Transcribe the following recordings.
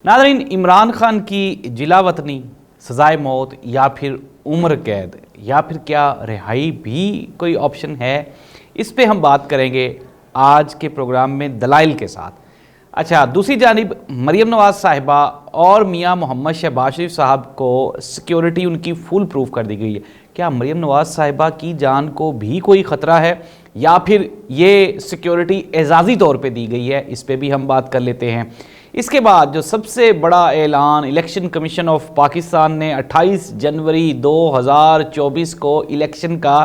नाज़रीन, इमरान खान की जिला वतनी, सज़ाए मौत या फिर उम्र कैद या फिर क्या रिहाई भी कोई ऑप्शन है, इस पे हम बात करेंगे आज के प्रोग्राम में दलाइल के साथ। अच्छा, दूसरी जानिब मरीम नवाज़ साहिबा और मियां मोहम्मद शहबाज शरीफ साहब को सिक्योरिटी उनकी फुल प्रूफ कर दी गई है। क्या मरीम नवाज़ साहिबा की जान को भी कोई ख़तरा है या फिर ये सिक्योरिटी एजाज़ी तौर पे दी गई है, इस पे भी हम बात कर लेते हैं। इसके बाद जो सबसे बड़ा ऐलान इलेक्शन कमीशन ऑफ पाकिस्तान ने 28 जनवरी 2024 को इलेक्शन का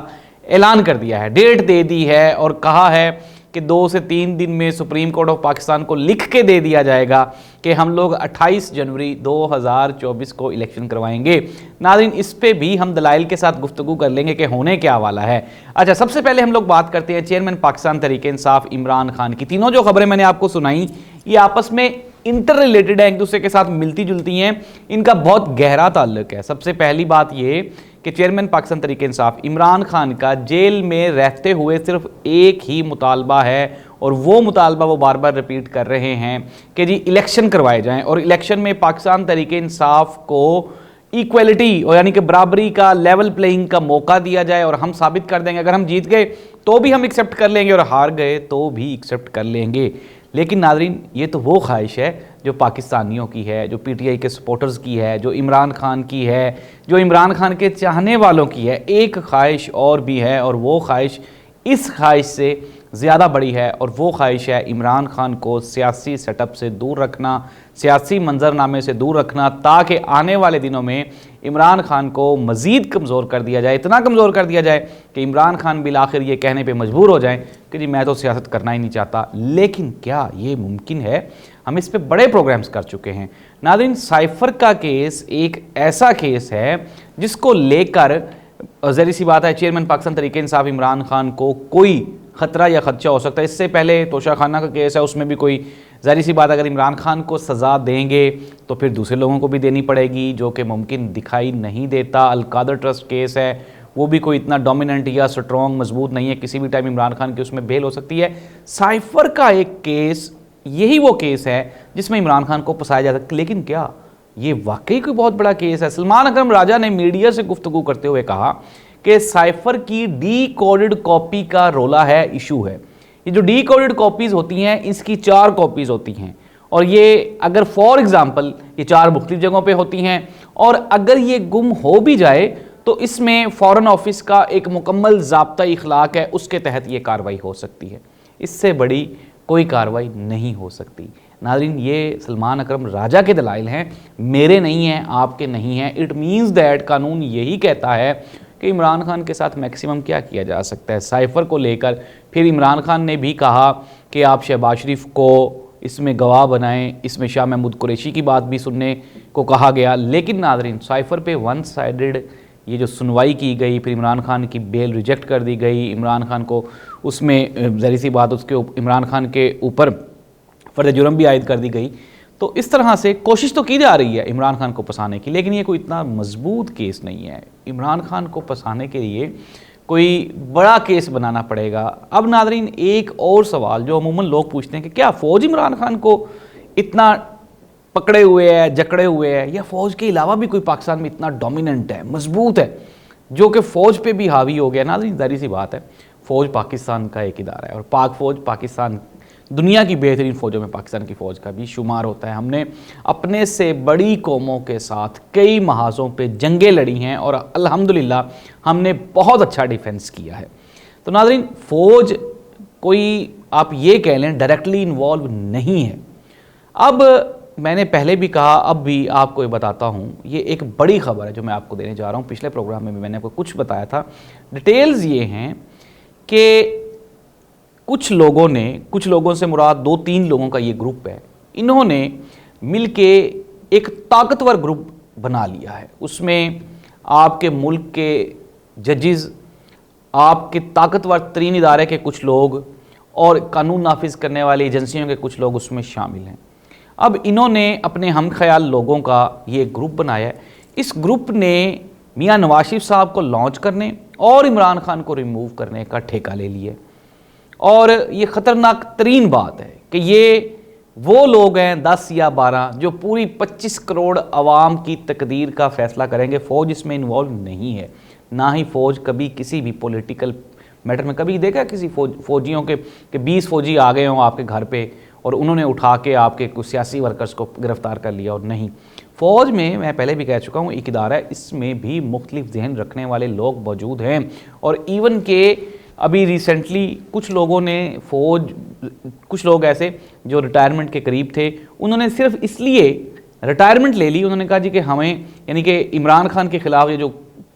ऐलान कर दिया है, डेट दे दी है और कहा है कि 2 से 3 दिन में सुप्रीम कोर्ट ऑफ पाकिस्तान को लिख के दे दिया जाएगा कि हम लोग 28 जनवरी 2024 को इलेक्शन करवाएंगे। नाज़रीन, इस पे भी हम दलाइल के साथ गुफ्तगू कर लेंगे कि होने क्या वाला है। अच्छा, सबसे पहले हम लोग बात करते हैं चेयरमैन पाकिस्तान तहरीक इंसाफ इमरान खान की। तीनों जो खबरें मैंने आपको सुनाई ये आपस में इंटर रिलेटेड है, एक दूसरे के साथ मिलती जुलती हैं, इनका बहुत गहरा ताल्लुक है। सबसे पहली बात ये कि चेयरमैन पाकिस्तान तहरीक इंसाफ इमरान खान का जेल में रहते हुए सिर्फ एक ही मुतालबा है और वो मुतालबा वो बार बार रिपीट कर रहे हैं कि जी इलेक्शन करवाए जाएं और इलेक्शन में पाकिस्तान तहरीक इंसाफ को इक्वलिटी और यानी कि बराबरी का, लेवल प्लेइंग का मौका दिया जाए और हम साबित कर देंगे, अगर हम जीत गए तो भी हम एक्सेप्ट कर लेंगे और हार गए तो भी एक्सेप्ट कर लेंगे। लेकिन नाज़रीन, ये तो वो ख्वाहिश है जो पाकिस्तानियों की है, जो पीटीआई के सपोर्टर्स की है, जो इमरान खान की है, जो इमरान खान के चाहने वालों की है। एक ख्वाहिश और भी है और वो ख्वाहिश इस ख्वाहिश से ज़्यादा बड़ी है और वो ख्वाहिश है इमरान खान को सियासी सेटअप से दूर रखना, सियासी मंजरनामे से दूर रखना, ताकि आने वाले दिनों में इमरान खान को मज़ीद कमज़ोर कर दिया जाए, इतना कमज़ोर कर दिया जाए कि इमरान खान बिल आखिर ये कहने पे मजबूर हो जाएं कि जी मैं तो सियासत करना ही नहीं चाहता। लेकिन क्या ये मुमकिन है? हम इस पे बड़े प्रोग्राम्स कर चुके हैं। नाज़रीन, साइफ़र का केस एक ऐसा केस है जिसको लेकर ज़ाहिर सी बात है चेयरमैन पाकिस्तान तहरीक इंसाफ इमरान खान को कोई ख़तरा या खदशा हो सकता है। इससे पहले तोशा खाना का केस है, उसमें भी कोई ज़ाहिर सी बात अगर इमरान खान को सज़ा देंगे तो फिर दूसरे लोगों को भी देनी पड़ेगी, जो कि मुमकिन दिखाई नहीं देता। अलकादर ट्रस्ट केस है, वो भी कोई इतना डोमिनेंट या स्ट्रॉन्ग मजबूत नहीं है, किसी भी टाइम इमरान खान की उसमें बेल हो सकती है। साइफ़र का एक केस यही वो केस है जिसमें इमरान खान को फंसाया जा सकता है। लेकिन क्या ये वाकई कोई बहुत बड़ा केस है? सलमान अकरम राजा ने मीडिया से गुफ्तगू करते हुए कहा कि साइफ़र की डी कोडेड कॉपी का रोला है, इशू है। ये जो डी कोडेड कॉपीज़ होती हैं इसकी 4 कॉपीज़ होती हैं और ये अगर फॉर एग्ज़ाम्पल ये 4 मुख्तलिफ जगहों पे होती हैं और अगर ये गुम हो भी जाए तो इसमें फ़ॉरेन ऑफिस का एक मुकम्मल ज़ाब्ता इखलाक है, उसके तहत ये कार्रवाई हो सकती है। इससे बड़ी कोई कार्रवाई नहीं हो सकती। नाज़रीन, ये सलमान अकरम राजा के दलाइल हैं, मेरे नहीं हैं, आपके नहीं हैं। इट मीन्स दैट कानून यही कहता है कि इमरान खान के साथ मैक्सिमम क्या किया जा सकता है। साइफ़र को लेकर फिर इमरान खान ने भी कहा कि आप शहबाज शरीफ को इसमें गवाह बनाएं, इसमें शाह महमूद कुरैशी की बात भी सुनने को कहा गया। लेकिन नाज़रीन, साइफ़र पे वन साइडेड ये जो सुनवाई की गई, फिर इमरान खान की बेल रिजेक्ट कर दी गई, इमरान खान को उसमें ज़ाहिर सी बात उसके इमरान खान के ऊपर फ़र्ज़ जुर्म भी आयद कर दी गई। तो इस तरह से कोशिश तो की जा रही है इमरान खान को फंसाने की, लेकिन ये कोई इतना मजबूत केस नहीं है। इमरान खान को फंसाने के लिए कोई बड़ा केस बनाना पड़ेगा। अब नाज़रीन, एक और सवाल जो अमूमन लोग पूछते हैं कि क्या फ़ौज इमरान खान को इतना पकड़े हुए है, जकड़े हुए है, या फ़ौज के अलावा भी कोई पाकिस्तान में इतना डोमिनेंट है, मजबूत है, जो कि फ़ौज पे भी हावी हो गया? नाज़रीन, ज़ाहिर सी बात है फ़ौज पाकिस्तान का एक इदारा है और पाक फ़ौज पाकिस्तान दुनिया की बेहतरीन फ़ौजों में पाकिस्तान की फ़ौज का भी शुमार होता है। हमने अपने से बड़ी कौमों के साथ कई महाज़ों पे जंगें लड़ी हैं और अल्हम्दुलिल्लाह हमने बहुत अच्छा डिफेंस किया है। तो नाज़रीन, फ़ौज कोई आप ये कह लें डायरेक्टली इन्वॉल्व नहीं है। अब मैंने पहले भी कहा, अब भी आपको ये बताता हूँ, ये एक बड़ी खबर है जो मैं आपको देने जा रहा हूँ। पिछले प्रोग्राम में भी मैंने आपको कुछ बताया था। डिटेल्स ये हैं कि कुछ लोगों से मुराद 2-3 लोगों का ये ग्रुप है, इन्होंने मिलके एक ताकतवर ग्रुप बना लिया है। उसमें आपके मुल्क के जजेस, आपके ताकतवर तरीन इदारे के कुछ लोग और कानून नाफिज करने वाली एजेंसियों के कुछ लोग उसमें शामिल हैं। अब इन्होंने अपने हम ख्याल लोगों का ये ग्रुप बनाया है। इस ग्रुप ने मियां नवाज शरीफ साहब को लॉन्च करने और इमरान खान को रिमूव करने का ठेका ले लिया। और ये ख़तरनाक तरीन बात है कि ये वो लोग हैं 10 या 12 जो पूरी 25 करोड़ आवाम की तकदीर का फैसला करेंगे। फ़ौज इसमें इन्वॉल्व नहीं है, ना ही फ़ौज कभी किसी भी पॉलिटिकल मैटर में कभी देखा किसी फौजियों के 20 फौजी आ गए हों आपके घर पे और उन्होंने उठा के आपके कुछ सियासी वर्कर्स को गिरफ्तार कर लिया। और नहीं, फ़ौज में मैं पहले भी कह चुका हूँ एक इदारा है, इसमें भी मुख्तलिफ जहन रखने वाले लोग मौजूद हैं। और इवन के अभी रिसेंटली कुछ लोगों ने कुछ लोग ऐसे जो रिटायरमेंट के करीब थे, उन्होंने सिर्फ इसलिए रिटायरमेंट ले ली, उन्होंने कहा जी कि हमें यानी कि इमरान खान के ख़िलाफ़ ये जो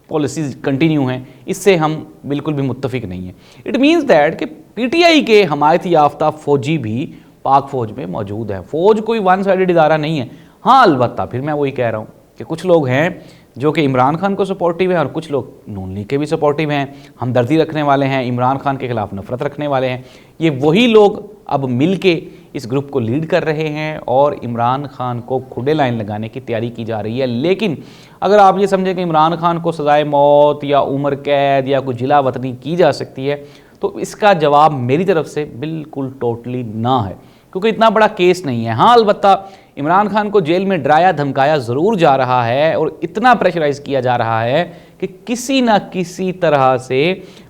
पॉलिसीज़ कंटिन्यू हैं इससे हम बिल्कुल भी मुत्तफिक नहीं हैं। इट मीन्स दैट कि पीटीआई के हमायत याफ्ता फ़ौजी भी पाक फ़ौज में मौजूद है। फ़ौज कोई वन साइडेड इदारा नहीं है। हाँ, अलबत्ता फिर मैं वही कह रहा हूँ कि कुछ लोग हैं जो कि इमरान खान को सपोर्टिव हैं और कुछ लोग नून लीग के भी सपोर्टिव हैं, हमदर्दी रखने वाले हैं, इमरान खान के खिलाफ नफरत रखने वाले हैं। ये वही लोग अब मिल के इस ग्रुप को लीड कर रहे हैं और इमरान खान को खुडे लाइन लगाने की तैयारी की जा रही है। लेकिन अगर आप ये समझें कि इमरान खान को सज़ाए मौत या उम्र कैद या कोई जिला वतनी की जा सकती है, तो इसका जवाब मेरी तरफ से बिल्कुल टोटली ना है, क्योंकि इतना बड़ा केस नहीं है। हाँ, अलबत्ता इमरान खान को जेल में डराया धमकाया ज़रूर जा रहा है और इतना प्रेशराइज़ किया जा रहा है कि किसी ना किसी तरह से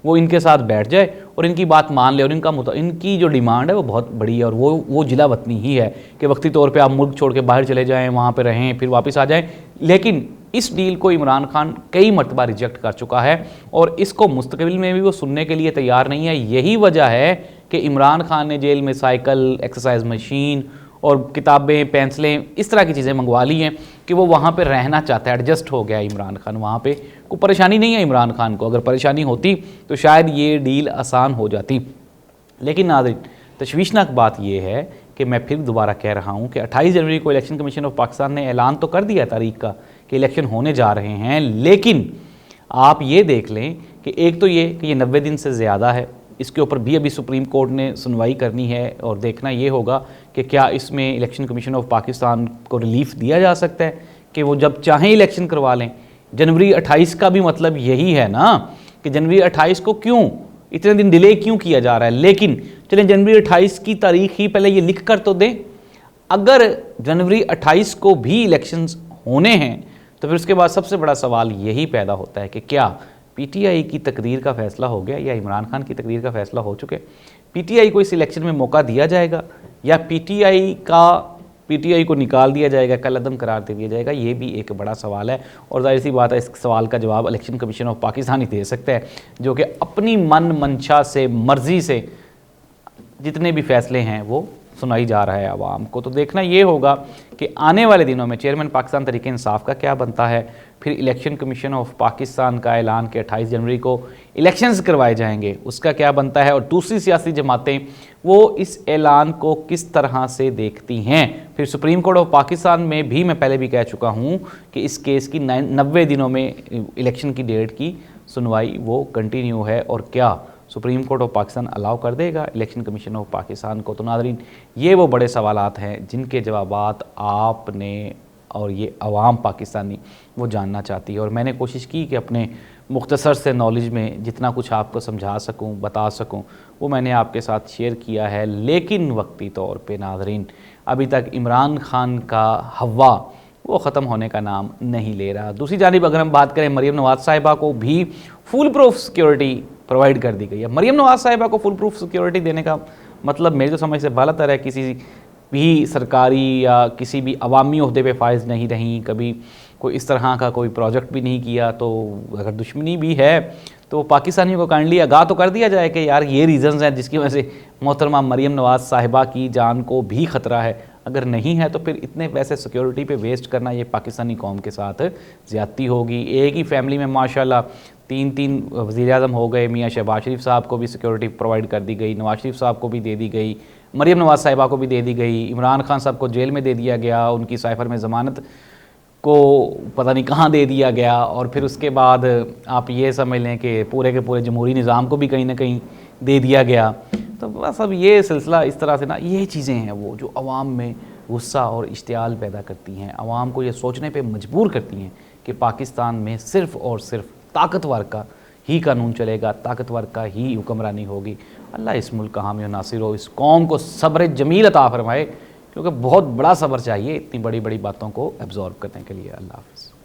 वो इनके साथ बैठ जाए और इनकी बात मान ले। और इनकी जो डिमांड है वो बहुत बड़ी है और वो जिला वतनी ही है कि वक्ती तौर पे आप मुल्क छोड़ के बाहर चले जाएं, वहाँ पे रहें, फिर वापस आ जाएं। लेकिन इस डील को इमरान खान कई मरतबा रिजेक्ट कर चुका है और इसको मुस्तकबिल में भी वो सुनने के लिए तैयार नहीं है। यही वजह है कि इमरान खान ने जेल में साइकिल, एक्सरसाइज मशीन और किताबें, पेंसिलें, इस तरह की चीज़ें मंगवा ली हैं कि वो वहाँ पे रहना चाहता है। एडजस्ट हो गया इमरान खान, वहाँ पे कोई परेशानी नहीं है इमरान खान को। अगर परेशानी होती तो शायद ये डील आसान हो जाती। लेकिन नाज़रीन, तशवीशनाक बात यह है कि मैं फिर दोबारा कह रहा हूँ कि 28 जनवरी को इलेक्शन कमीशन ऑफ पाकिस्तान ने ऐलान तो कर दिया तारीख का कि इलेक्शन होने जा रहे हैं, लेकिन आप ये देख लें कि एक तो ये कि ये 90 दिन से ज़्यादा है, इसके ऊपर भी अभी सुप्रीम कोर्ट ने सुनवाई करनी है और देखना ये होगा कि क्या इसमें इलेक्शन कमीशन ऑफ पाकिस्तान को रिलीफ दिया जा सकता है कि वो जब चाहें इलेक्शन करवा लें। जनवरी 28 का भी मतलब यही है ना कि जनवरी 28 को क्यों इतने दिन डिले क्यों किया जा रहा है। लेकिन चलें जनवरी 28 की तारीख ही पहले ये लिख कर तो दें। अगर जनवरी 28 को भी इलेक्शंस होने हैं तो फिर उसके बाद सबसे बड़ा सवाल यही पैदा होता है कि क्या पीटीआई की तकदीर का फैसला हो गया या इमरान खान की तकदीर का फैसला हो चुके। पीटीआई को इस इलेक्शन में मौका दिया जाएगा या पीटीआई को निकाल दिया जाएगा, कलअदम करार दे दिया जाएगा, ये भी एक बड़ा सवाल है। और जाहिर सी बात है इस सवाल का जवाब इलेक्शन कमीशन ऑफ पाकिस्तान ही दे सकता है, जो कि अपनी मन मंशा से, मर्जी से जितने भी फैसले हैं वो सुनाई जा रहा है आवाम को। तो देखना ये होगा कि आने वाले दिनों में चेयरमैन पाकिस्तान तहरीक इंसाफ का क्या बनता है, फिर इलेक्शन कमीशन ऑफ पाकिस्तान का ऐलान कि 28 जनवरी को इलेक्शंस करवाए जाएंगे उसका क्या बनता है, और दूसरी सियासी जमातें वो इस ऐलान को किस तरह से देखती हैं। फिर सुप्रीम कोर्ट ऑफ पाकिस्तान में भी मैं पहले भी कह चुका हूँ कि इस केस की 90 दिनों में इलेक्शन की डेट की सुनवाई वो कंटिन्यू है और क्या supreme court of Pakistan allow कर देगा इलेक्शन कमीशन ऑफ पाकिस्तान को। तो नाज़रीन, ये वो बड़े सवालात हैं जिनके जवाबात आपने और ये अवाम पाकिस्तानी वो जानना चाहती है। और मैंने कोशिश की कि अपने मुख्तसर से नॉलेज में जितना कुछ आपको समझा सकूं, बता सकूं, वो मैंने आपके साथ शेयर किया है। लेकिन वक्ती तौर पे नाज़रीन, अभी तक इमरान खान का हवा वो ख़त्म होने का नाम नहीं ले रहा। दूसरी जानिब अगर हम बात करें, मरीम नवाज़ साहिबा को भी फुल प्रूफ सिक्योरिटी प्रोवाइड कर दी गई है। मरीम नवाज़ साहिबा को फुल प्रूफ सिक्योरिटी देने का मतलब मेरी तो समझ से बालातर है, किसी भी सरकारी या किसी भी अवामी ओहदे पे फाइज नहीं रहीं, कभी कोई इस तरह का कोई प्रोजेक्ट भी नहीं किया। तो अगर दुश्मनी भी है तो पाकिस्तानियों को काइंडली आगाह तो कर दिया जाए कि यार ये रीज़न्स हैं जिसकी वजह से मोहतरमा मरीम नवाज़ साहिबा की जान को भी ख़तरा है। अगर नहीं है तो फिर इतने पैसे सिक्योरिटी पे वेस्ट करना ये पाकिस्तानी कौम के साथ ज़्यादती होगी। एक ही फैमिली में माशाल्लाह तीन वज़ीर-ए-आज़म हो गए। मियाँ शहबाज शरीफ साहब को भी सिक्योरिटी प्रोवाइड कर दी गई, नवाज शरीफ साहब को भी दे दी गई, मरीम नवाज़ साहिबा को भी दे दी गई, इमरान खान साहब को जेल में दे दिया गया, उनकी साइफर में ज़मानत को पता नहीं कहाँ दे दिया गया। और फिर उसके बाद आप ये समझ लें कि पूरे के पूरे जमहूरी निज़ाम को भी कहीं ना कहीं दे दिया गया। तो बस अब ये सिलसिला इस तरह से ना, ये चीज़ें हैं वो जो आवाम में गुस्सा और इश्तियाल पैदा करती हैं, आवाम को ये सोचने पे मजबूर करती हैं कि पाकिस्तान में सिर्फ़ और सिर्फ ताकतवर का ही कानून चलेगा, ताकतवर का ही हुक्मरानी होगी। अल्लाह इस मुल्क का हामी और नासिर हो, इस कौम को सब्र जमील अता फरमाए क्योंकि बहुत बड़ा सब्र चाहिए इतनी बड़ी बड़ी बातों को एब्जॉर्व करने के लिए। अल्लाह हाफ़िज़।